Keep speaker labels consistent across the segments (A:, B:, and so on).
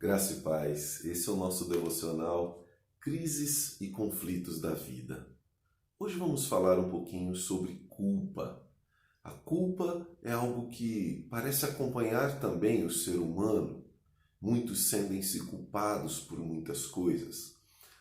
A: Graça e paz, esse é o nosso devocional Crises e Conflitos da Vida. Hoje vamos falar um pouquinho sobre culpa. A culpa é algo que parece acompanhar também o ser humano. Muitos sentem-se culpados por muitas coisas.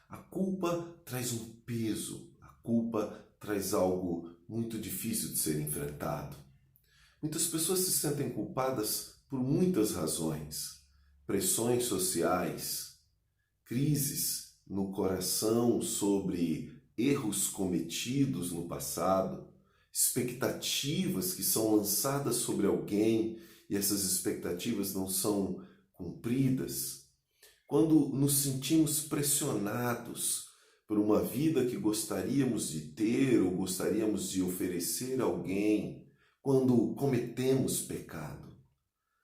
A: A culpa traz um peso, a culpa traz algo muito difícil de ser enfrentado. Muitas pessoas se sentem culpadas por muitas razões. Pressões sociais, crises no coração sobre erros cometidos no passado, expectativas que são lançadas sobre alguém e essas expectativas não são cumpridas. Quando nos sentimos pressionados por uma vida que gostaríamos de ter ou gostaríamos de oferecer a alguém, quando cometemos pecado.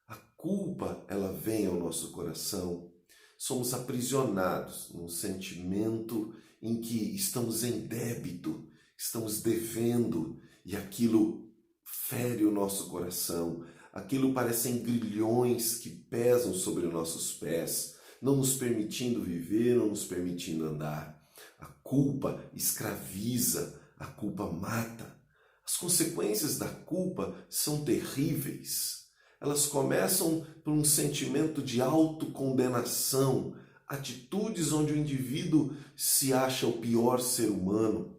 A: A culpa, ela vem ao nosso coração. Somos aprisionados num sentimento em que estamos em débito, estamos devendo e aquilo fere o nosso coração. Aquilo parecem grilhões que pesam sobre os nossos pés, não nos permitindo viver, não nos permitindo andar. A culpa escraviza, a culpa mata. As consequências da culpa são terríveis. Elas começam por um sentimento de autocondenação, atitudes onde o indivíduo se acha o pior ser humano.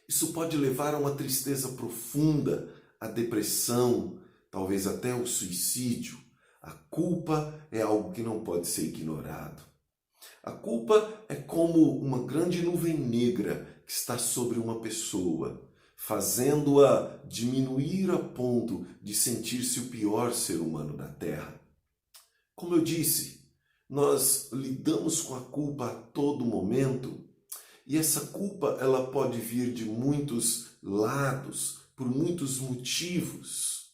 A: Isso pode levar a uma tristeza profunda, a depressão, talvez até o suicídio. A culpa é algo que não pode ser ignorado. A culpa é como uma grande nuvem negra que está sobre uma pessoa, fazendo-a diminuir a ponto de sentir-se o pior ser humano da Terra. Como eu disse, nós lidamos com a culpa a todo momento e essa culpa ela pode vir de muitos lados, por muitos motivos.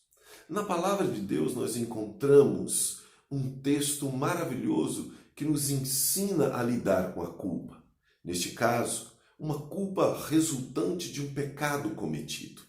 A: Na Palavra de Deus nós encontramos um texto maravilhoso que nos ensina a lidar com a culpa. Neste caso, uma culpa resultante de um pecado cometido.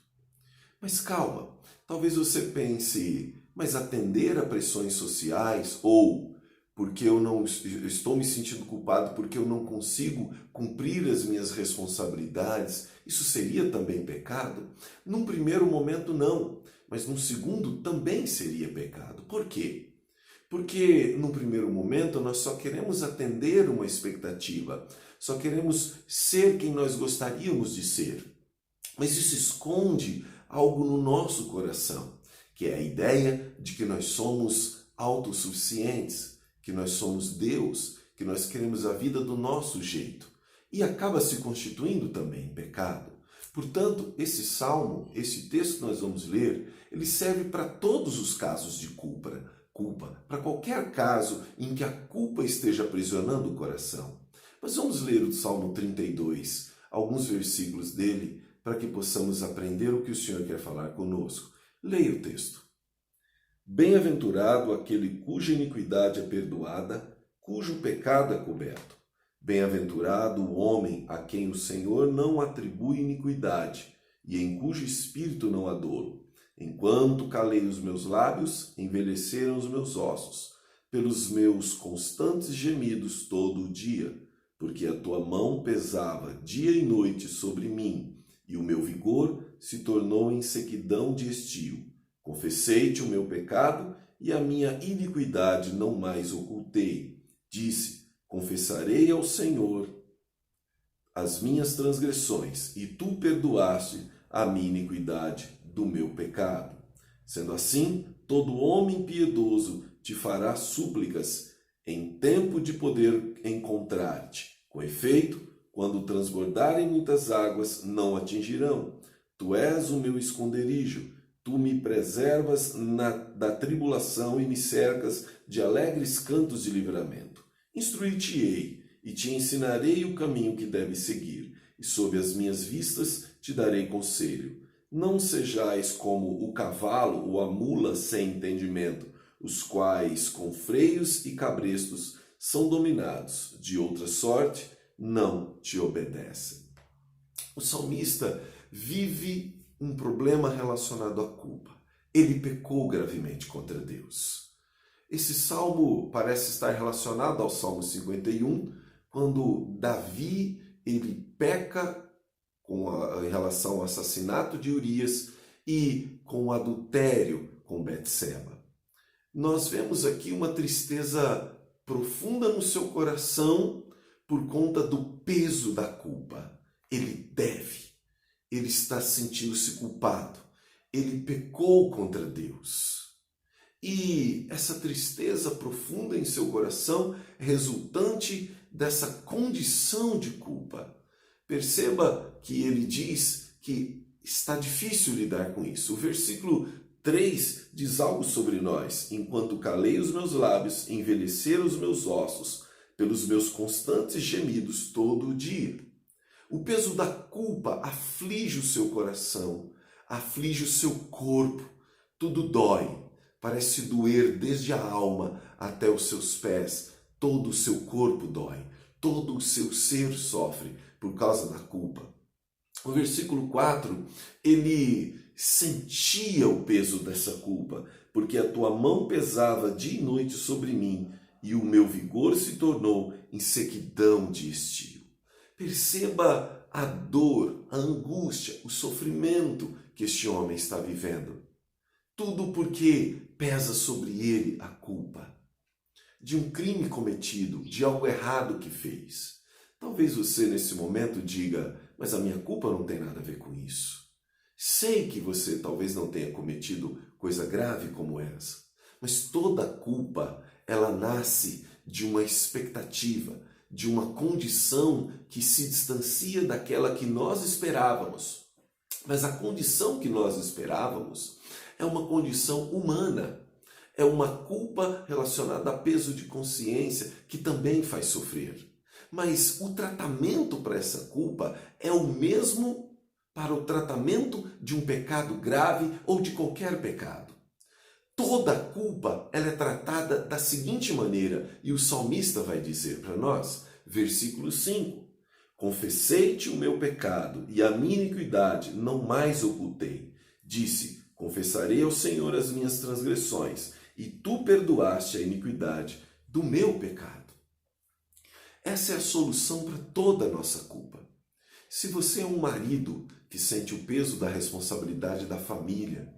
A: Mas calma, talvez você pense, mas atender a pressões sociais ou porque eu estou me sentindo culpado porque eu não consigo cumprir as minhas responsabilidades, isso seria também pecado? Num primeiro momento não, mas num segundo também seria pecado. Por quê? Porque no primeiro momento nós só queremos atender uma expectativa, só queremos ser quem nós gostaríamos de ser. Mas isso esconde algo no nosso coração, que é a ideia de que nós somos autossuficientes, que nós somos Deus, que nós queremos a vida do nosso jeito. E acaba se constituindo também pecado. Portanto, esse salmo, esse texto que nós vamos ler, ele serve para todos os casos de culpa, para qualquer caso em que a culpa esteja aprisionando o coração. Mas vamos ler o Salmo 32, alguns versículos dele, para que possamos aprender o que o Senhor quer falar conosco. Leia o texto. Bem-aventurado aquele cuja iniquidade é perdoada, cujo pecado é coberto. Bem-aventurado o homem a quem o Senhor não atribui iniquidade, e em cujo espírito não há dolo. Enquanto calei os meus lábios, envelheceram os meus ossos, pelos meus constantes gemidos todo o dia, porque a tua mão pesava dia e noite sobre mim, e o meu vigor se tornou em sequidão de estio. Confessei-te o meu pecado, e a minha iniquidade não mais ocultei. Disse, confessarei ao Senhor as minhas transgressões, e tu perdoaste a minha iniquidade do meu pecado. Sendo assim, todo homem piedoso te fará súplicas em tempo de poder encontrar-te. Com efeito, quando transbordarem muitas águas, não atingirão. Tu és o meu esconderijo, tu me preservas da tribulação e me cercas de alegres cantos de livramento. Instruir-te-ei e te ensinarei o caminho que deves seguir, e sob as minhas vistas te darei conselho. Não sejais como o cavalo ou a mula sem entendimento, os quais, com freios e cabrestos, são dominados. De outra sorte, não te obedecem. O salmista vive um problema relacionado à culpa. Ele pecou gravemente contra Deus. Esse salmo parece estar relacionado ao Salmo 51, quando Davi ele peca em relação ao assassinato de Urias e com o adultério com Betseba. Nós vemos aqui uma tristeza profunda no seu coração por conta do peso da culpa. Ele está sentindo-se culpado, ele pecou contra Deus. E essa tristeza profunda em seu coração é resultante dessa condição de culpa. Perceba que ele diz que está difícil lidar com isso. O versículo 3 diz algo sobre nós. Enquanto calei os meus lábios, envelheceram os meus ossos, pelos meus constantes gemidos todo o dia. O peso da culpa aflige o seu coração, aflige o seu corpo, tudo dói. Parece doer desde a alma até os seus pés. Todo o seu corpo dói. Todo o seu ser sofre por causa da culpa. No versículo 4, ele sentia o peso dessa culpa, porque a tua mão pesava dia e noite sobre mim, e o meu vigor se tornou em sequidão de estio. Perceba a dor, a angústia, o sofrimento que este homem está vivendo. Tudo porque pesa sobre ele a culpa de um crime cometido, de algo errado que fez. Talvez você nesse momento diga, mas a minha culpa não tem nada a ver com isso. Sei que você talvez não tenha cometido coisa grave como essa, mas toda culpa, ela nasce de uma expectativa, de uma condição que se distancia daquela que nós esperávamos. Mas a condição que nós esperávamos é uma condição humana. É uma culpa relacionada a peso de consciência que também faz sofrer. Mas o tratamento para essa culpa é o mesmo para o tratamento de um pecado grave ou de qualquer pecado. Toda culpa ela é tratada da seguinte maneira, e o salmista vai dizer para nós, versículo 5, confessei-te o meu pecado e a minha iniquidade não mais ocultei. Disse, confessarei ao Senhor as minhas transgressões, e tu perdoaste a iniquidade do meu pecado. Essa é a solução para toda a nossa culpa. Se você é um marido que sente o peso da responsabilidade da família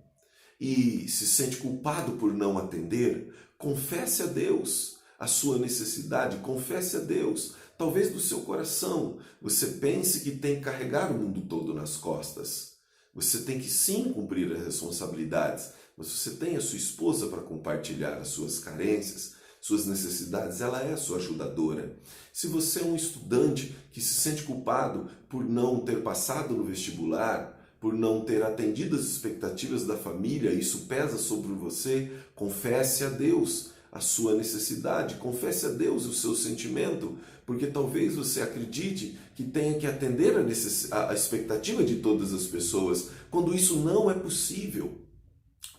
A: e se sente culpado por não atender, confesse a Deus a sua necessidade, confesse a Deus. Talvez do seu coração você pense que tem que carregar o mundo todo nas costas. Você tem que sim cumprir as responsabilidades, mas você tem a sua esposa para compartilhar as suas carências, suas necessidades, ela é a sua ajudadora. Se você é um estudante que se sente culpado por não ter passado no vestibular, por não ter atendido as expectativas da família, isso pesa sobre você, confesse a Deus a sua necessidade, confesse a Deus o seu sentimento, porque talvez você acredite que tenha que atender a expectativa de todas as pessoas, quando isso não é possível.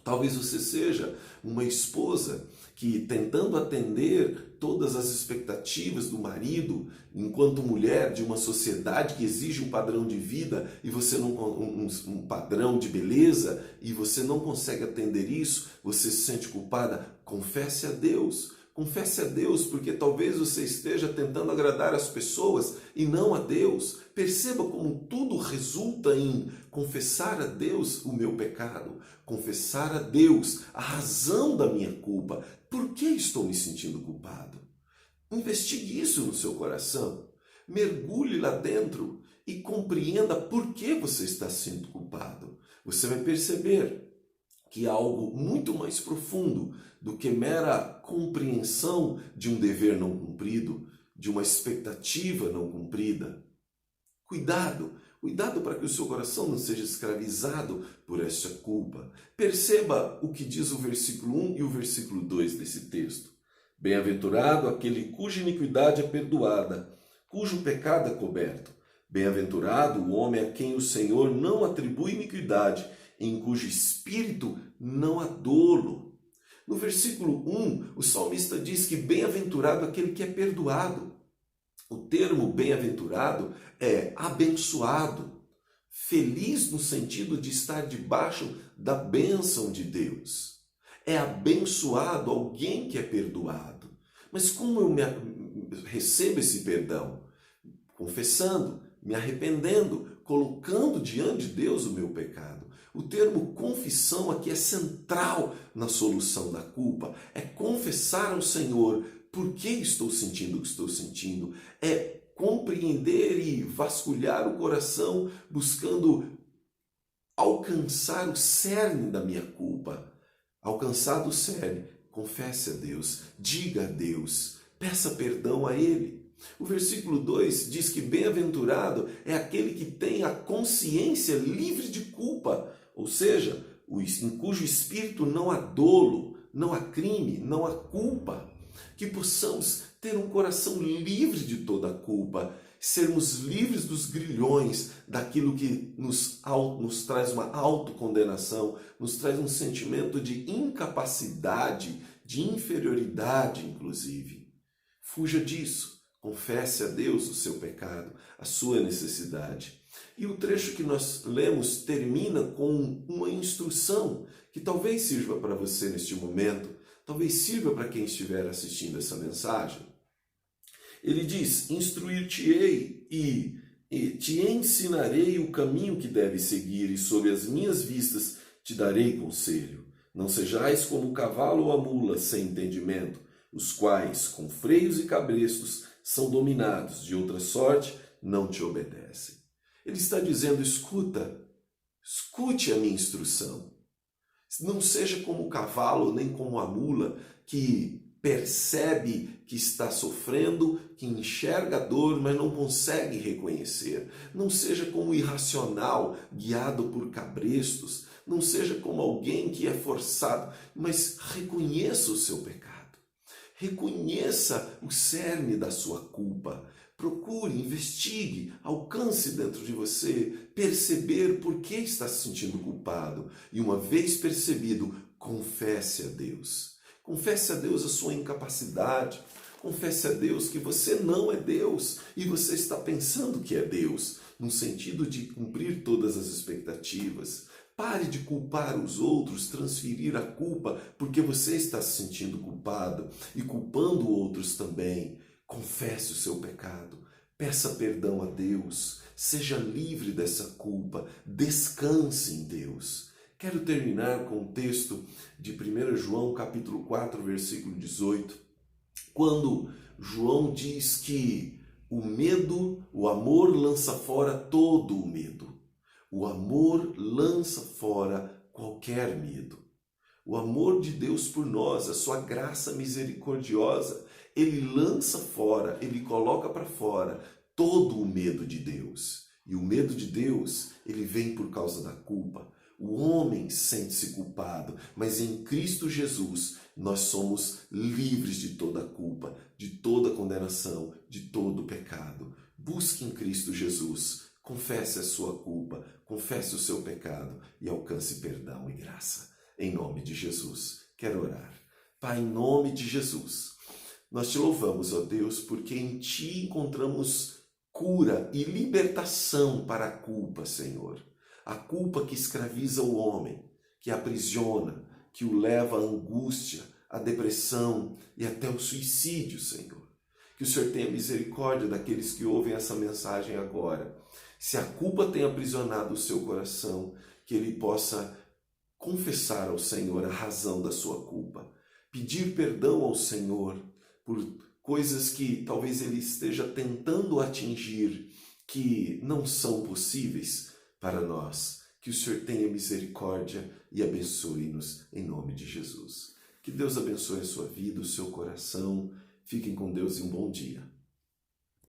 A: Talvez você seja uma esposa que, tentando atender todas as expectativas do marido, enquanto mulher de uma sociedade que exige um padrão de vida e você não um padrão de beleza e você não consegue atender isso, você se sente culpada, confesse a Deus. Confesse a Deus, porque talvez você esteja tentando agradar as pessoas e não a Deus. Perceba como tudo resulta em confessar a Deus o meu pecado, confessar a Deus a razão da minha culpa. Por que estou me sentindo culpado? Investigue isso no seu coração. Mergulhe lá dentro e compreenda por que você está sendo culpado. Você vai perceber que há algo muito mais profundo do que mera compreensão de um dever não cumprido, de uma expectativa não cumprida. Cuidado para que o seu coração não seja escravizado por esta culpa. Perceba o que diz o versículo 1 e o versículo 2 desse texto. Bem-aventurado aquele cuja iniquidade é perdoada, cujo pecado é coberto. Bem-aventurado o homem a quem o Senhor não atribui iniquidade, em cujo espírito não há dolo. No versículo 1, o salmista diz que bem-aventurado aquele que é perdoado. O termo bem-aventurado é abençoado, feliz no sentido de estar debaixo da bênção de Deus. É abençoado alguém que é perdoado. Mas como eu recebo esse perdão? Confessando, me arrependendo, colocando diante de Deus o meu pecado. O termo confissão aqui é central na solução da culpa. É confessar ao Senhor por que estou sentindo o que estou sentindo. É compreender e vasculhar o coração, buscando alcançar o cerne da minha culpa. Alcançado o cerne, confesse a Deus, diga a Deus, peça perdão a Ele. O versículo 2 diz que bem-aventurado é aquele que tem a consciência livre de culpa, ou seja, em cujo espírito não há dolo, não há crime, não há culpa. Que possamos ter um coração livre de toda a culpa, sermos livres dos grilhões, daquilo que nos traz uma autocondenação, nos traz um sentimento de incapacidade, de inferioridade, inclusive. Fuja disso. Confesse a Deus o seu pecado, a sua necessidade. E o trecho que nós lemos termina com uma instrução que talvez sirva para você neste momento, talvez sirva para quem estiver assistindo essa mensagem. Ele diz: instruir-te-ei e te ensinarei o caminho que deves seguir, e sob as minhas vistas te darei conselho. Não sejais como o cavalo ou a mula sem entendimento, os quais, com freios e cabrestos, são dominados, de outra sorte, não te obedecem. Ele está dizendo: escute a minha instrução. Não seja como o cavalo, nem como a mula, que percebe que está sofrendo, que enxerga a dor, mas não consegue reconhecer. Não seja como o irracional, guiado por cabrestos. Não seja como alguém que é forçado, mas reconheça o seu pecado. Reconheça o cerne da sua culpa. Procure, investigue, alcance dentro de você perceber por que está se sentindo culpado. E uma vez percebido, confesse a Deus. Confesse a Deus a sua incapacidade. Confesse a Deus que você não é Deus e você está pensando que é Deus, no sentido de cumprir todas as expectativas. Pare de culpar os outros, transferir a culpa porque você está se sentindo culpado e culpando outros também. Confesse o seu pecado, peça perdão a Deus, seja livre dessa culpa, descanse em Deus. Quero terminar com o texto de 1 João capítulo 4, versículo 18, quando João diz que o amor lança fora todo o medo. O amor lança fora qualquer medo. O amor de Deus por nós, a sua graça misericordiosa, ele lança fora, ele coloca para fora todo o medo de Deus. E o medo de Deus, ele vem por causa da culpa. O homem sente-se culpado, mas em Cristo Jesus nós somos livres de toda a culpa, de toda a condenação, de todo o pecado. Busque em Cristo Jesus. Confesse a sua culpa, confesse o seu pecado e alcance perdão e graça. Em nome de Jesus. Quero orar. Pai, em nome de Jesus, nós te louvamos, ó Deus, porque em Ti encontramos cura e libertação para a culpa, Senhor. A culpa que escraviza o homem, que aprisiona, que o leva à angústia, à depressão e até ao suicídio, Senhor. Que o Senhor tenha misericórdia daqueles que ouvem essa mensagem agora. Se a culpa tem aprisionado o seu coração, que ele possa confessar ao Senhor a razão da sua culpa. Pedir perdão ao Senhor por coisas que talvez ele esteja tentando atingir, que não são possíveis para nós. Que o Senhor tenha misericórdia e abençoe-nos em nome de Jesus. Que Deus abençoe a sua vida, o seu coração. Fiquem com Deus e um bom dia.